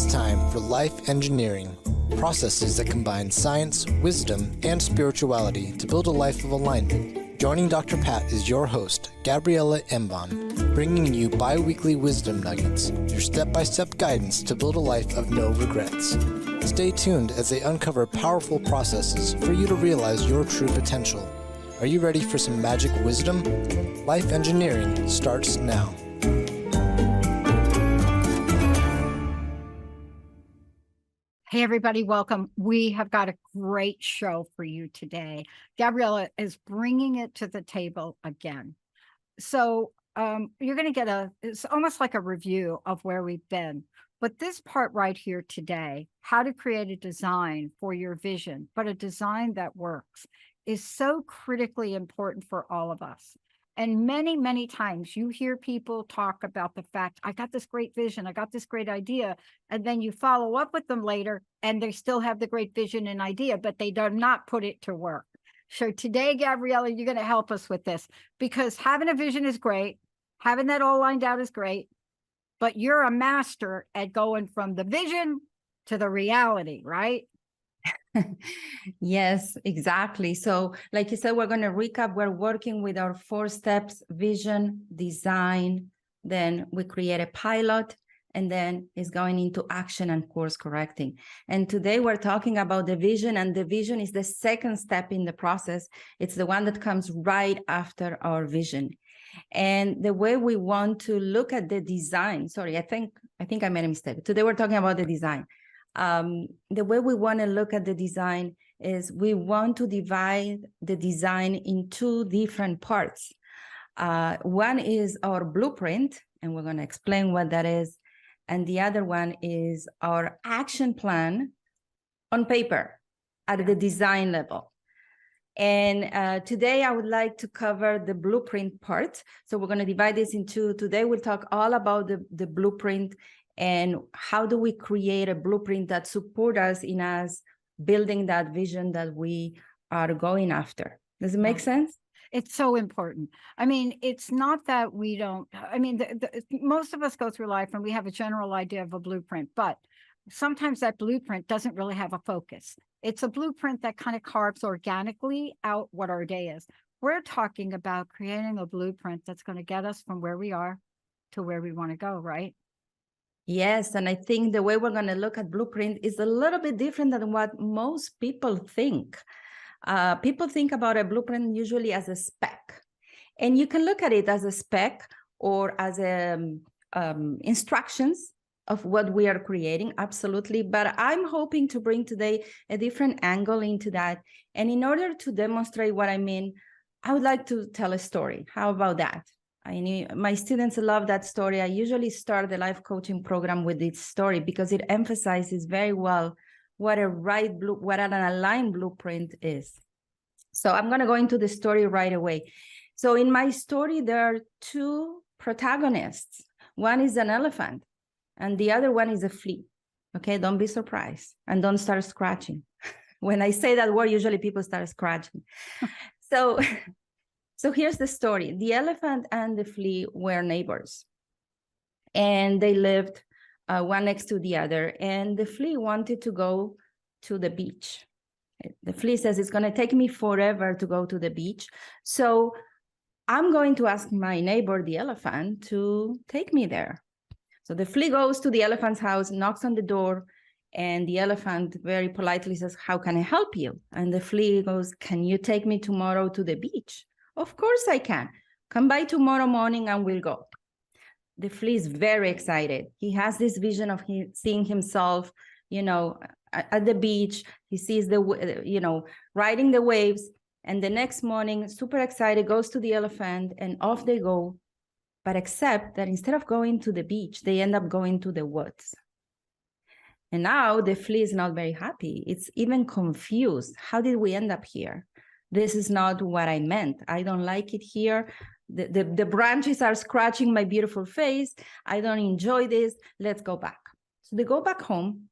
It's time for Life Engineering, processes that combine science, wisdom, and spirituality to build a life of alignment. Joining Dr. Pat is your host, Gabriela Embon, bringing you bi-weekly wisdom nuggets, your step-by-step guidance to build a life of no regrets. Stay tuned as they uncover powerful processes for you to realize your true potential. Are you ready for some magic wisdom? Life Engineering starts now. Hey, everybody, welcome. We have got a great show for you today. Gabriela is bringing it to the table again. So you're going to get it's almost like a review of where we've been. But this part right here today, how to create a design for your vision, but a design that works, is so critically important for all of us. And many, many times you hear people talk about the fact, I got this great vision, I got this great idea, and then you follow up with them later and they still have the great vision and idea, but they do not put it to work. So today, Gabriela, you're going to help us with this, because having a vision is great. Having that all lined out is great, but you're a master at going from the vision to the reality, right? Yes, exactly. So like you said, we're going to recap. We're working with our 4 steps: vision, design, then we create a pilot, and then it's going into action and course correcting. And today we're talking about the vision, and the vision is the second step in the process. It's the one that comes right after our vision. And the way we want to look at the design, sorry, I think I made a mistake. Today we're talking about the design. The way we want to look at the design is we want to divide the design in 2 different parts. One is our blueprint, and we're going to explain what that is. And the other one is our action plan on paper at the design level. And today I would like to cover the blueprint part. So we're going to divide this into, today we'll talk all about the blueprint and how do we create a blueprint that supports us in us building that vision that we are going after. Does it make sense? It's so important. I mean, it's not that we don't, I mean, most of us go through life and we have a general idea of a blueprint, but sometimes that blueprint doesn't really have a focus. It's a blueprint that kind of carves organically out what our day is. We're talking about creating a blueprint that's going to get us from where we are to where we want to go, right? Yes, and I think the way we're going to look at blueprint is a little bit different than what most people think. People think about a blueprint usually as a spec, and you can look at it as a spec or as instructions of what we are creating, absolutely. But I'm hoping to bring today a different angle into that. And in order to demonstrate what I mean, I would like to tell a story. How about that? My students love that story. I usually start the life coaching program with this story because it emphasizes very well what an aligned blueprint is. So I'm going to go into the story right away. So in my story, there are 2 protagonists. One is an elephant and the other one is a flea. Okay, don't be surprised and don't start scratching. When I say that word, usually people start scratching. So here's the story. The elephant and the flea were neighbors, and they lived one next to the other. And the flea wanted to go to the beach. The flea says, it's going to take me forever to go to the beach. So I'm going to ask my neighbor, the elephant, to take me there. So the flea goes to the elephant's house, knocks on the door, and the elephant very politely says, how can I help you? And the flea goes, can you take me tomorrow to the beach? Of course I can. Come by tomorrow morning and we'll go. The flea is very excited. He has this vision of seeing himself, at the beach. He sees riding the waves. And the next morning, super excited, goes to the elephant and off they go. But except that instead of going to the beach, they end up going to the woods. And now the flea is not very happy. It's even confused. How did we end up here? This is not what I meant. I don't like it here. The branches are scratching my beautiful face. I don't enjoy this. Let's go back. So they go back home.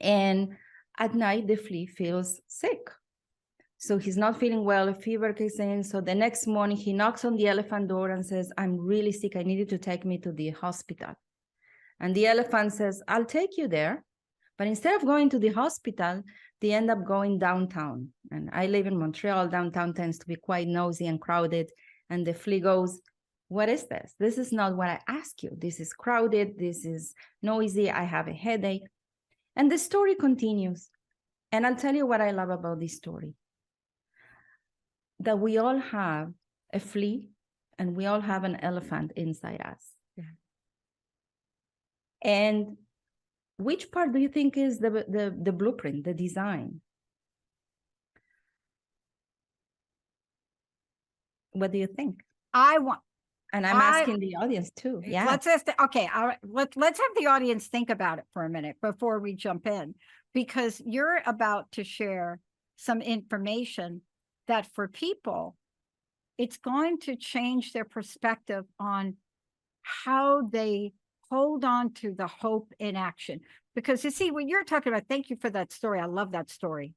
And at night, the flea feels sick. So he's not feeling well, a fever kicks in. So the next morning, he knocks on the elephant door and says, I'm really sick. I need you to take me to the hospital. And the elephant says, I'll take you there. But instead of going to the hospital, they end up going downtown. And I live in Montreal. Downtown tends to be quite noisy and crowded. And the flea goes, what is this? This is not what I asked you. This is crowded. This is noisy. I have a headache. And the story continues. And I'll tell you what I love about this story. That we all have a flea and we all have an elephant inside us. Yeah. And which part do you think is the blueprint, the design? What do you think? And I'm asking the audience too. Yeah. Let's have the audience think about it for a minute before we jump in, because you're about to share some information that for people, it's going to change their perspective on how they hold on to the hope in action. Because you see, when you're talking about, thank you for that story. I love that story.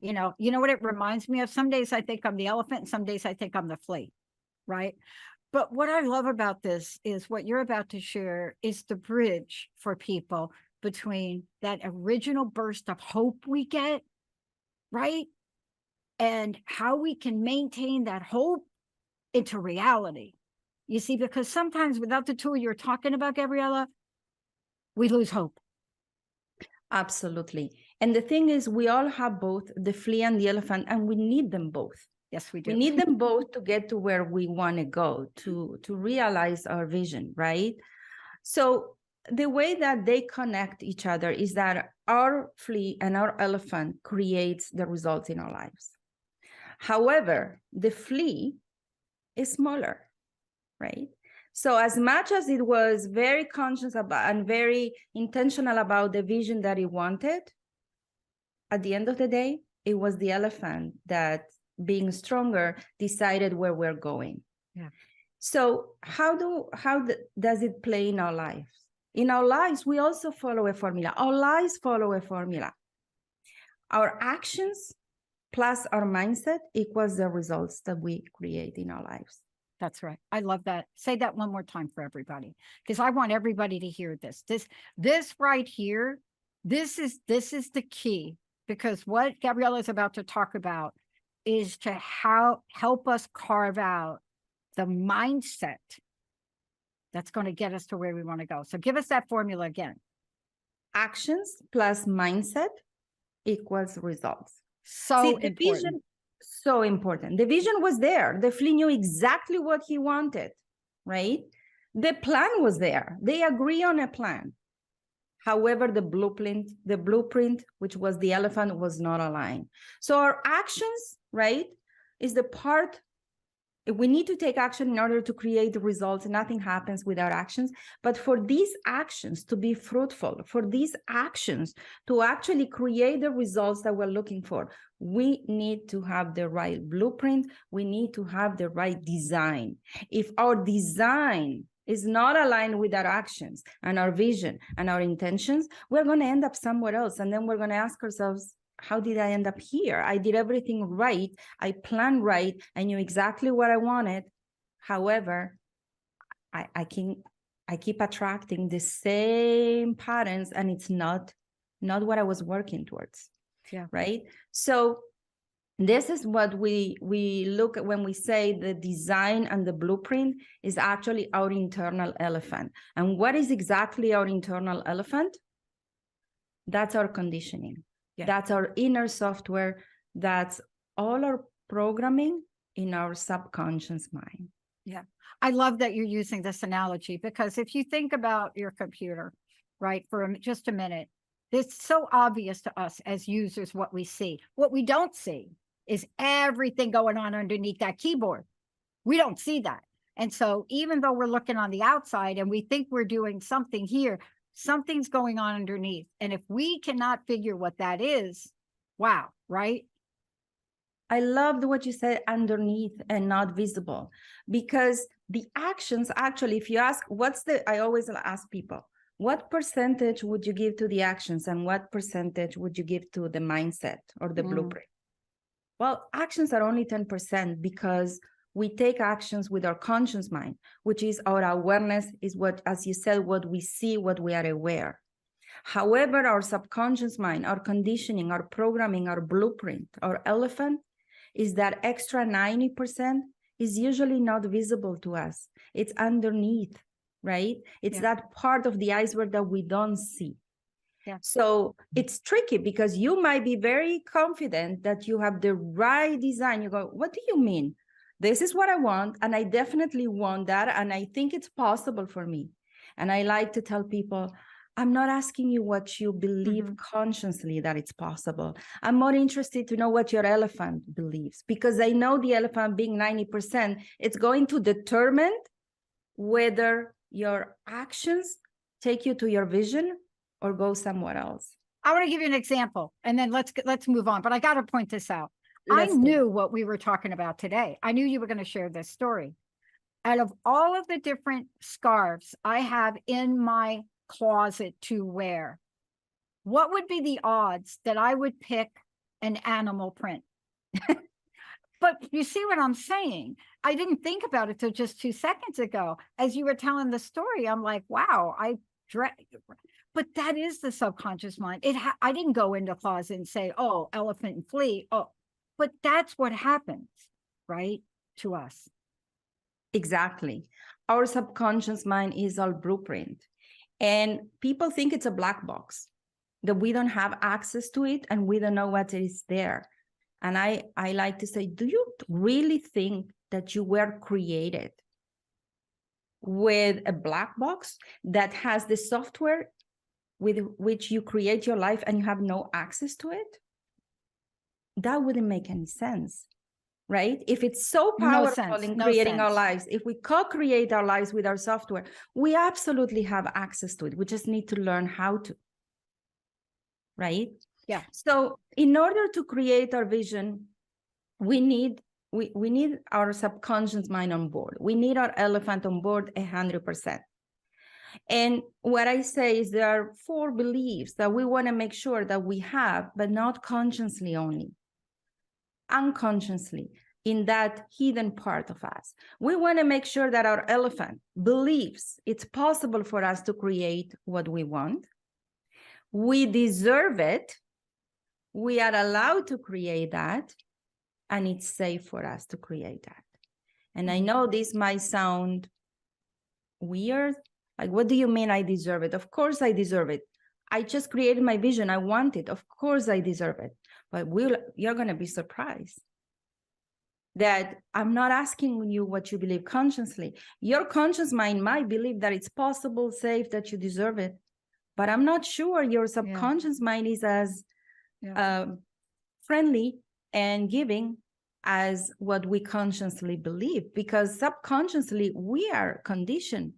You know what it reminds me of? Some days I think I'm the elephant, and some days I think I'm the flea, right? But what I love about this is what you're about to share is the bridge for people between that original burst of hope we get, right? And how we can maintain that hope into reality. You see, because sometimes without the tool you're talking about, Gabriela, we lose hope. Absolutely. And the thing is, we all have both the flea and the elephant, and we need them both. Yes, we do. We need them both to get to where we want to go, to realize our vision, right? So the way that they connect each other is that our flea and our elephant creates the results in our lives. However, the flea is smaller, right? So as much as it was very conscious about and very intentional about the vision that it wanted, at the end of the day, it was the elephant that, being stronger, decided where we're going. Yeah. So how does it play in our lives? In our lives, we also follow a formula. Our lives follow a formula. Our actions plus our mindset equals the results that we create in our lives. That's right. I love that. Say that one more time for everybody, because I want everybody to hear this. This right here, this is the key, because what Gabriela is about to talk about is to help us carve out the mindset that's going to get us to where we want to go. So give us that formula again. Actions plus mindset equals results. So the important. Vision, so important. The vision was there. The flea knew exactly what he wanted, right? The plan was there. They agree on a plan. However, the blueprint, which was the elephant, was not aligned. So our actions, right, is the part. We need to take action in order to create the results. Nothing happens without actions. But for these actions to be fruitful, for these actions to actually create the results that we're looking for, we need to have the right blueprint. We need to have the right design. If our design is not aligned with our actions and our vision and our intentions, we're going to end up somewhere else. And then we're going to ask ourselves, how did I end up here? I did everything right. I planned right. I knew exactly what I wanted. However, I keep attracting the same patterns, and it's not what I was working towards. Yeah. Right. So this is what we look at when we say the design and the blueprint is actually our internal elephant. And what is exactly our internal elephant? That's our conditioning. Yeah. That's our inner software. That's all our programming in our subconscious mind. Yeah. I love that you're using this analogy, because if you think about your computer, right, for just a minute, it's so obvious to us as users what we see. What we don't see is everything going on underneath that keyboard. We don't see that. And so even though we're looking on the outside and we think we're doing something here, something's going on underneath. And if we cannot figure what that is, wow, right? I loved what you said, underneath and not visible, because the actions actually, if you ask, I always ask people, what percentage would you give to the actions and what percentage would you give to the mindset or the blueprint? Well, actions are only 10% because we take actions with our conscious mind, which is our awareness, is what, as you said, what we see, what we are aware. However, our subconscious mind, our conditioning, our programming, our blueprint, our elephant, is that extra 90% is usually not visible to us. It's underneath, right? It's that part of the iceberg that we don't see. Yeah. So it's tricky because you might be very confident that you have the right design. You go, what do you mean? This is what I want, and I definitely want that, and I think it's possible for me. And I like to tell people, I'm not asking you what you believe consciously that it's possible. I'm more interested to know what your elephant believes, because I know the elephant being 90%, it's going to determine whether your actions take you to your vision or go somewhere else. I want to give you an example, and then let's move on. But I got to point this out. I knew what we were talking about today. I knew you were going to share this story. Out of all of the different scarves I have in my closet to wear, what would be the odds that I would pick an animal print? But you see what I'm saying? I didn't think about it till just 2 seconds ago. As you were telling the story, I'm like, wow, but that is the subconscious mind. I didn't go into the closet and say, oh, elephant and flea. Oh, but that's what happens, right, to us. Exactly. Our subconscious mind is our blueprint. And people think it's a black box, that we don't have access to it and we don't know what is there. And I like to say, do you really think that you were created with a black box that has the software with which you create your life and you have no access to it? That wouldn't make any sense, right? If it's so powerful in creating our lives, if we co-create our lives with our software, we absolutely have access to it. We just need to learn how to, right? Yeah. So in order to create our vision, we need our subconscious mind on board. We need our elephant on board 100%. And what I say is there are 4 beliefs that we want to make sure that we have, but not consciously only, unconsciously, in that hidden part of us. We want to make sure that our elephant believes it's possible for us to create what we want. We deserve it. We are allowed to create that, and it's safe for us to create that. And I know this might sound weird. Like, what do you mean I deserve it? Of course I deserve it. I just created my vision. I want it. Of course I deserve it. But you're going to be surprised that I'm not asking you what you believe consciously. Your conscious mind might believe that it's possible, safe, that you deserve it. But I'm not sure your subconscious mind is as friendly and giving as what we consciously believe, because subconsciously we are conditioned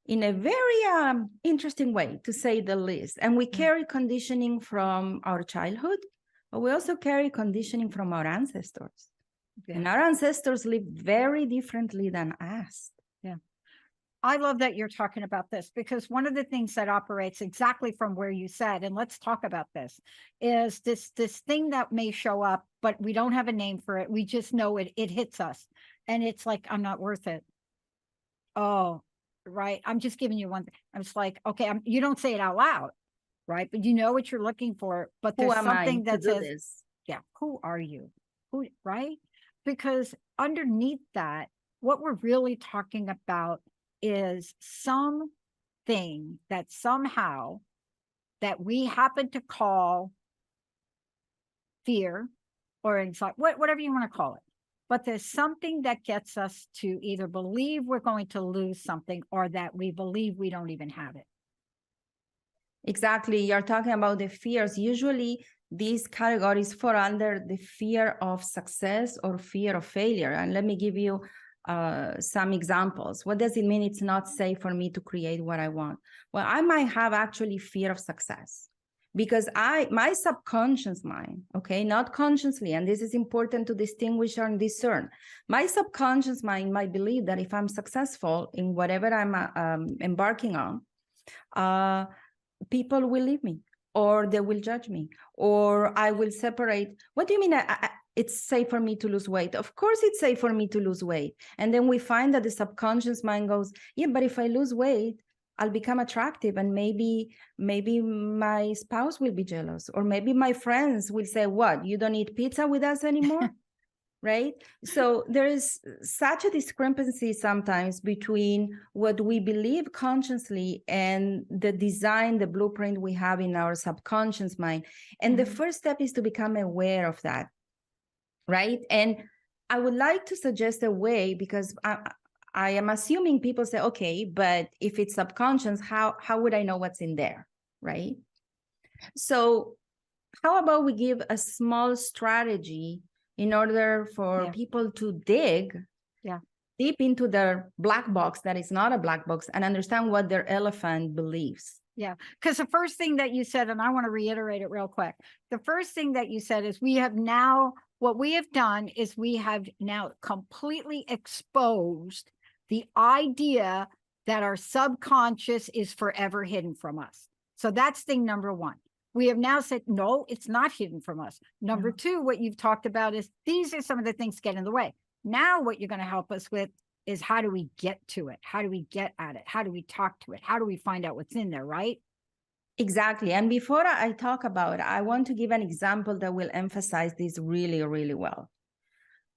in a very interesting way, to say the least. And we carry conditioning from our childhood, but we also carry conditioning from our ancestors. Yeah. And our ancestors lived very differently than us. Yeah. I love that you're talking about this, because one of the things that operates exactly from where you said, and let's talk about this, is this thing that may show up, but we don't have a name for it. We just know it hits us. And it's like, I'm not worth it. Oh, right. I'm just giving you one thing. I'm just like, okay, you don't say it out loud, right? But you know what you're looking for. But there's something that says, yeah, who are you? Who, right? Because underneath that, what we're really talking about is something that somehow that we happen to call fear or anxiety, whatever you want to call it. But there's something that gets us to either believe we're going to lose something or that we believe we don't even have it. Exactly. You're talking about the fears. Usually these categories fall under the fear of success or fear of failure. And let me give you some examples. What does it mean it's not safe for me to create what I want? Well, I might have actually fear of success because my subconscious mind, okay, not consciously, and this is important to distinguish and discern. My subconscious mind might believe that if I'm successful in whatever I'm embarking on, people will leave me, or they will judge me, or I will separate. What do you mean? it's safe for me to lose weight. Of course, it's safe for me to lose weight. And then we find that the subconscious mind goes, yeah, but if I lose weight, I'll become attractive, and maybe my spouse will be jealous, or maybe my friends will say, what, you don't eat pizza with us anymore? Right? So there is such a discrepancy sometimes between what we believe consciously and the design, the blueprint we have in our subconscious mind. And the first step is to become aware of that, right? And I would like to suggest a way, because I am assuming people say, okay, but if it's subconscious, how would I know what's in there, right? So how about we give a small strategy in order for people to dig deep into their black box that is not a black box and understand what their elephant believes. Yeah, because the first thing that you said, and I want to reiterate it real quick. The first thing that you said is what we have done is we have now completely exposed the idea that our subconscious is forever hidden from us. So that's thing number one. We have now said, no, it's not hidden from us. Number two, what you've talked about is these are some of the things that get in the way. Now what you're going to help us with is how do we get to it? How do we get at it? How do we talk to it? How do we find out what's in there, right? Exactly. And before I talk about it, I want to give an example that will emphasize this really, really well.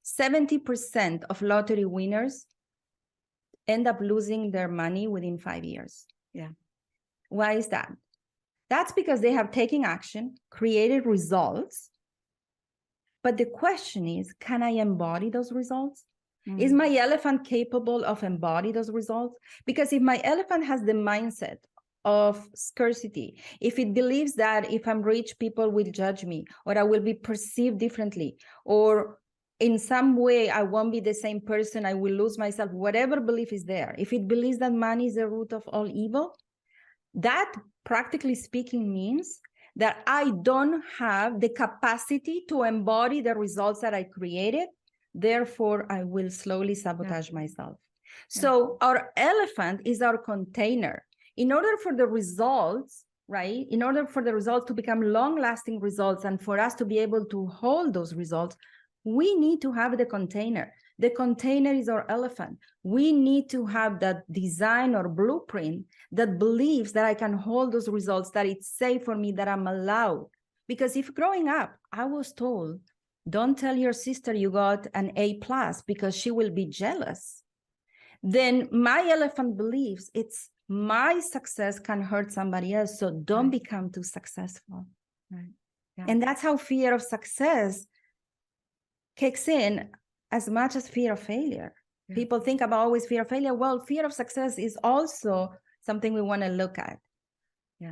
70% of lottery winners end up losing their money within 5 years. Yeah. Why is that? That's because they have taken action, created results. But the question is, can I embody those results? Is my elephant capable of embodying those results? Because if my elephant has the mindset of scarcity, if it believes that if I'm rich, people will judge me, or I will be perceived differently, or in some way I won't be the same person, I will lose myself, whatever belief is there, if it believes that money is the root of all evil, that practically speaking means that I don't have the capacity to embody the results that I created. Therefore, I will slowly sabotage myself. So our elephant is our container. In order for the results, right? In order for the results to become long-lasting results and for us to be able to hold those results, we need to have the container. The container is our elephant. We need to have that design or blueprint that believes that I can hold those results, that it's safe for me, that I'm allowed. Because if growing up, I was told, don't tell your sister you got an A+ because she will be jealous. Then my elephant believes it's my success can hurt somebody else, so don't become too successful. And that's how fear of success kicks in as much as fear of failure. People think about always fear of failure. Well, fear of success is also something we want to look at.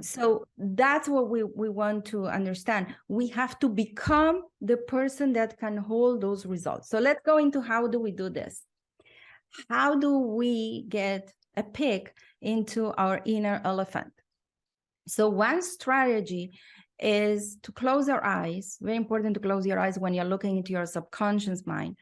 So that's what we want to understand. We have to become the person that can hold those results. So let's go into how do we do this? How do we get a peek into our inner elephant? So one strategy is to close our eyes. Very important to close your eyes when you're looking into your subconscious mind,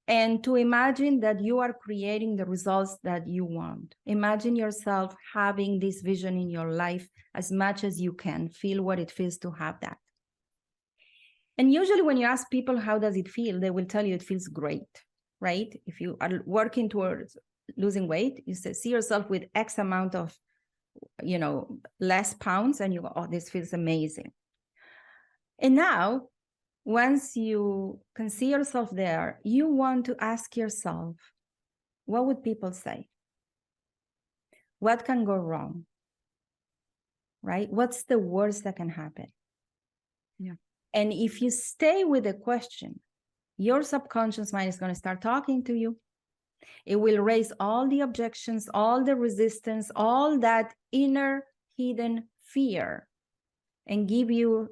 and to imagine that you are creating the results that you want. Imagine yourself having this vision in your life as much as you can. Feel what it feels to have that. And usually when you ask people, how does it feel? They will tell you it feels great, right? If you are working towards losing weight, you see yourself with X amount of, less pounds, and you go, oh, this feels amazing. And now, once you can see yourself there, you want to ask yourself, what would people say? What can go wrong? Right? What's the worst that can happen? And if you stay with the question, your subconscious mind is going to start talking to you. It will raise all the objections, all the resistance, all that inner hidden fear, and give you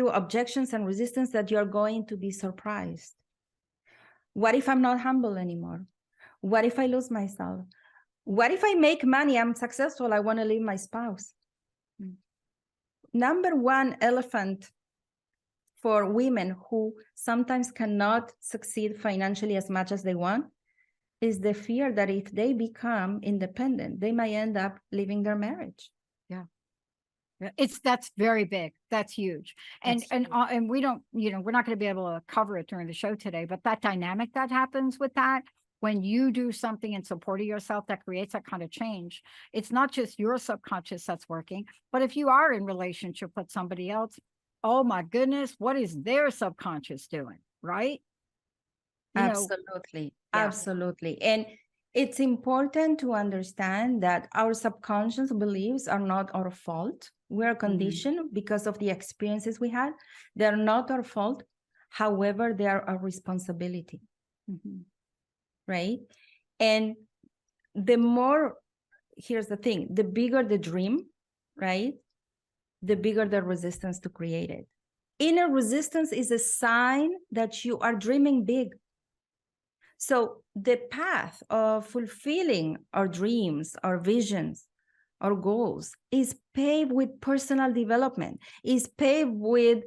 objections and resistance that you're going to be surprised. What if I'm not humble anymore? What if I lose myself? What if I make money, I'm successful, I want to leave my spouse? Number one elephant for women who sometimes cannot succeed financially as much as they want is the fear that if they become independent, they might end up leaving their marriage. That's very big. That's huge. And That's and huge. and we don't, we're not going to be able to cover it during the show today, but that dynamic that happens with that, when you do something in support of yourself that creates that kind of change, it's not just your subconscious that's working, but if you are in relationship with somebody else, oh my goodness, what is their subconscious doing? Right? Absolutely. Yeah. Absolutely. And it's important to understand that our subconscious beliefs are not our fault. We're conditioned because of the experiences we had. They're not our fault. However, they are our responsibility, right? And the more, here's the thing, the bigger the dream, right? The bigger the resistance to create it. Inner resistance is a sign that you are dreaming big. So the path of fulfilling our dreams, our visions, our goals is paved with personal development, is paved with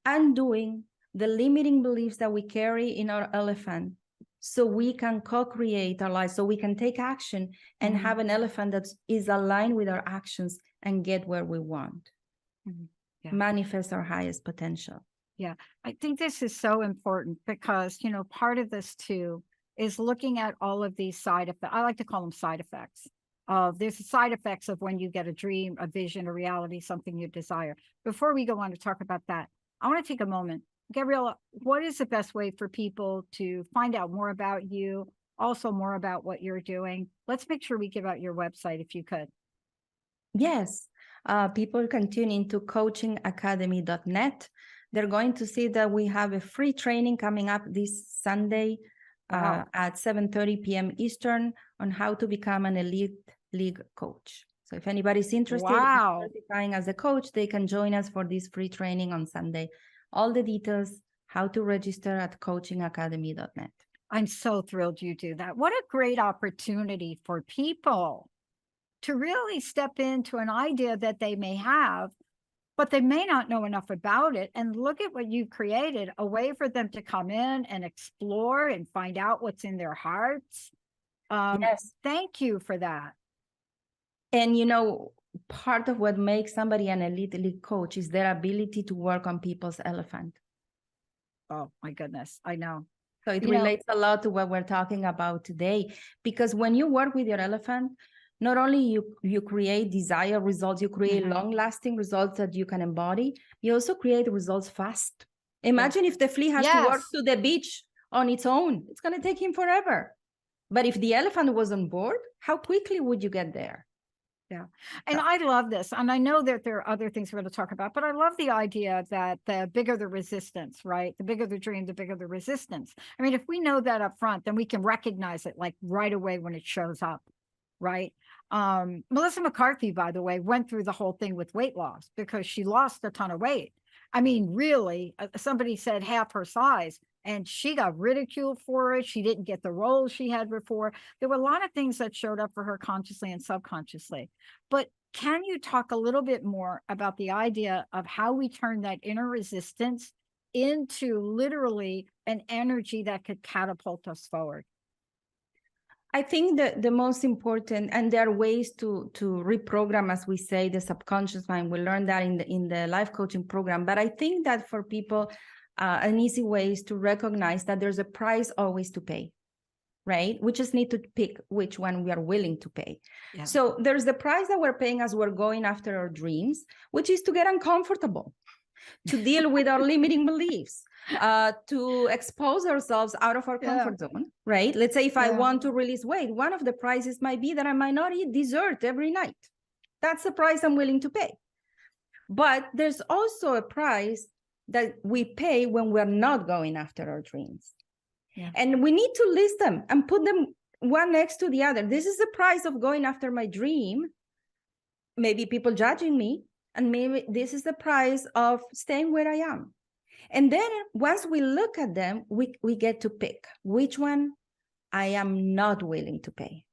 undoing the limiting beliefs that we carry in our elephant, so we can co-create our lives, so we can take action and have an elephant that is aligned with our actions and get where we want. Manifest our highest potential. Yeah, I think this is so important because, part of this too is looking at all of these side effects. I like to call them side effects. There's side effects of when you get a dream, a vision, a reality, something you desire. Before we go on to talk about that, I want to take a moment. Gabriela, what is the best way for people to find out more about you, also more about what you're doing? Let's make sure we give out your website if you could. Yes, people can tune into coachingacademy.net. They're going to see that we have a free training coming up this Sunday at 7:30 p.m. Eastern on how to become an elite league coach. So if anybody's interested in certifying as a coach, they can join us for this free training on Sunday. All the details, how to register at coachingacademy.net. I'm so thrilled you do that. What a great opportunity for people to really step into an idea that they may have, but they may not know enough about it, and look at what you've created, a way for them to come in and explore and find out what's in their hearts. Yes. Thank you for that. And, part of what makes somebody an elite league coach is their ability to work on people's elephant. Oh, my goodness. I know. So it relates a lot to what we're talking about today, because when you work with your elephant, not only you create desired results, you create long-lasting results that you can embody, you also create results fast. Imagine if the flea has to walk to the beach on its own. It's going to take him forever. But if the elephant was on board, how quickly would you get there? Yeah. And I love this. And I know that there are other things we're going to talk about, but I love the idea that the bigger the resistance, right? The bigger the dream, the bigger the resistance. I mean, if we know that up front, then we can recognize it like right away when it shows up, right? Melissa McCarthy, by the way, went through the whole thing with weight loss because she lost a ton of weight. I mean, really, somebody said half her size, and she got ridiculed for it. She didn't get the roles she had before. There were a lot of things that showed up for her consciously and subconsciously. But can you talk a little bit more about the idea of how we turn that inner resistance into literally an energy that could catapult us forward? I think that the most important, and there are ways to reprogram, as we say, the subconscious mind. We learn that in the life coaching program. But I think that for people, an easy way is to recognize that there's a price always to pay, right? We just need to pick which one we are willing to pay. Yeah. So there's the price that we're paying as we're going after our dreams, which is to get uncomfortable, to deal with our limiting beliefs, to expose ourselves out of our comfort zone, right? Let's say if I want to release weight, one of the prices might be that I might not eat dessert every night. That's the price I'm willing to pay. But there's also a price that we pay when we're not going after our dreams. Yeah. And we need to list them and put them one next to the other. This is the price of going after my dream. Maybe people judging me. And maybe this is the price of staying where I am. And then once we look at them, we get to pick which one I am not willing to pay.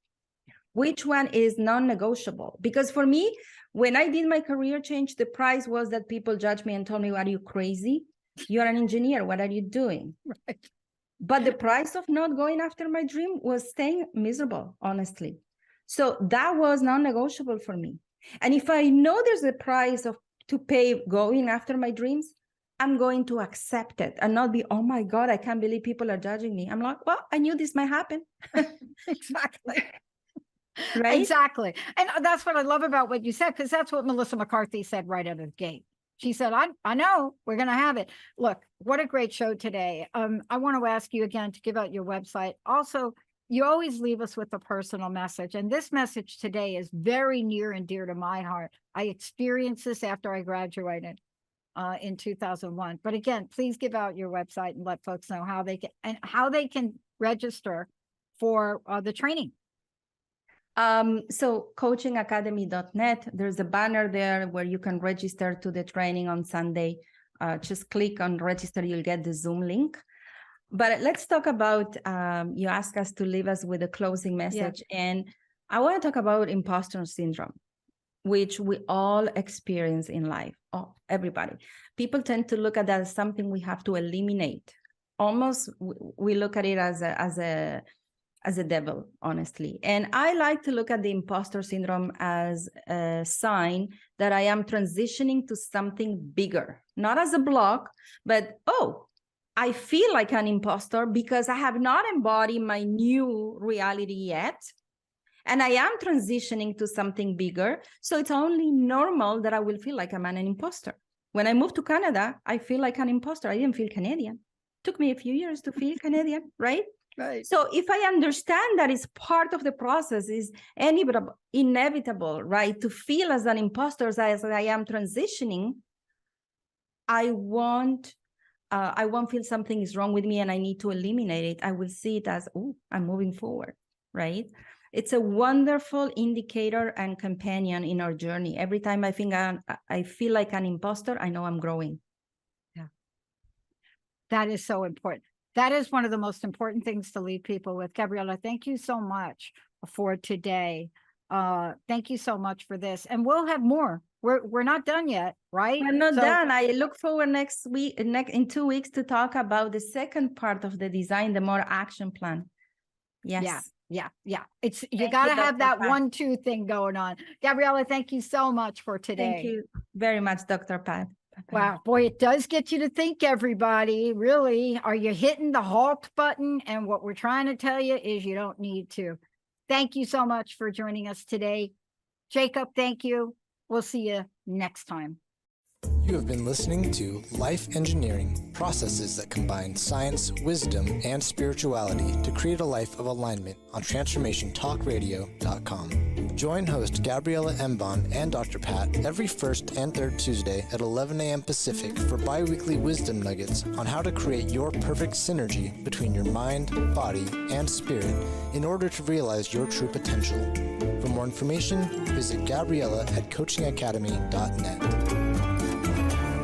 Which one is non-negotiable? Because for me, when I did my career change, the price was that people judged me and told me, are you crazy? You're an engineer. What are you doing? Right. But the price of not going after my dream was staying miserable, honestly. So that was non-negotiable for me. And if I know there's a price to pay going after my dreams, I'm going to accept it and not be, oh my God, I can't believe people are judging me. I'm like, well, I knew this might happen. Exactly. Right? Exactly. And that's what I love about what you said, because that's what Melissa McCarthy said right out of the gate. She said, I know we're going to have it. Look, what a great show today. I want to ask you again to give out your website. Also, you always leave us with a personal message. And this message today is very near and dear to my heart. I experienced this after I graduated in 2001. But again, please give out your website and let folks know how they can register for the training. So coachingacademy.net, there's a banner there where you can register to the training on Sunday. Just click on register, you'll get the Zoom link. But let's talk about, you asked us to leave us with a closing message. Yeah. And I want to talk about imposter syndrome, which we all experience in life. Oh, everybody. People tend to look at that as something we have to eliminate. Almost, we look at it as a devil, honestly. And I like to look at the imposter syndrome as a sign that I am transitioning to something bigger, not as a block, but, oh, I feel like an imposter because I have not embodied my new reality yet. And I am transitioning to something bigger. So it's only normal that I will feel like I'm an imposter. When I moved to Canada, I feel like an imposter. I didn't feel Canadian. It took me a few years to feel Canadian, right? Right. So if I understand that it's part of the process, is inevitable, right? To feel as an imposter as I am transitioning, I won't feel something is wrong with me and I need to eliminate it. I will see it as, oh, I'm moving forward, right? It's a wonderful indicator and companion in our journey. Every time I feel like an imposter, I know I'm growing. Yeah. That is so important. That is one of the most important things to leave people with. Gabriela, thank you so much for today. Thank you so much for this. And we'll have more. We're not done yet, right? We're not done. I look forward next week, in 2 weeks, to talk about the second part of the design, the more action plan. Yes. Yeah. You got to have that 1-2 thing going on. Gabriela, thank you so much for today. Thank you very much, Dr. Pat. Wow, boy, it does get you to think, everybody. Really, are you hitting the halt button? And what we're trying to tell you is you don't need to. Thank you so much for joining us today. Jacob, thank you. We'll see you next time. You have been listening to Life Engineering, processes that combine science, wisdom, and spirituality to create a life of alignment on TransformationTalkRadio.com. Join host Gabriela Embon and Dr. Pat every first and third Tuesday at 11 a.m. Pacific for bi-weekly wisdom nuggets on how to create your perfect synergy between your mind, body, and spirit in order to realize your true potential. For more information, visit Gabriela at coachingacademy.net.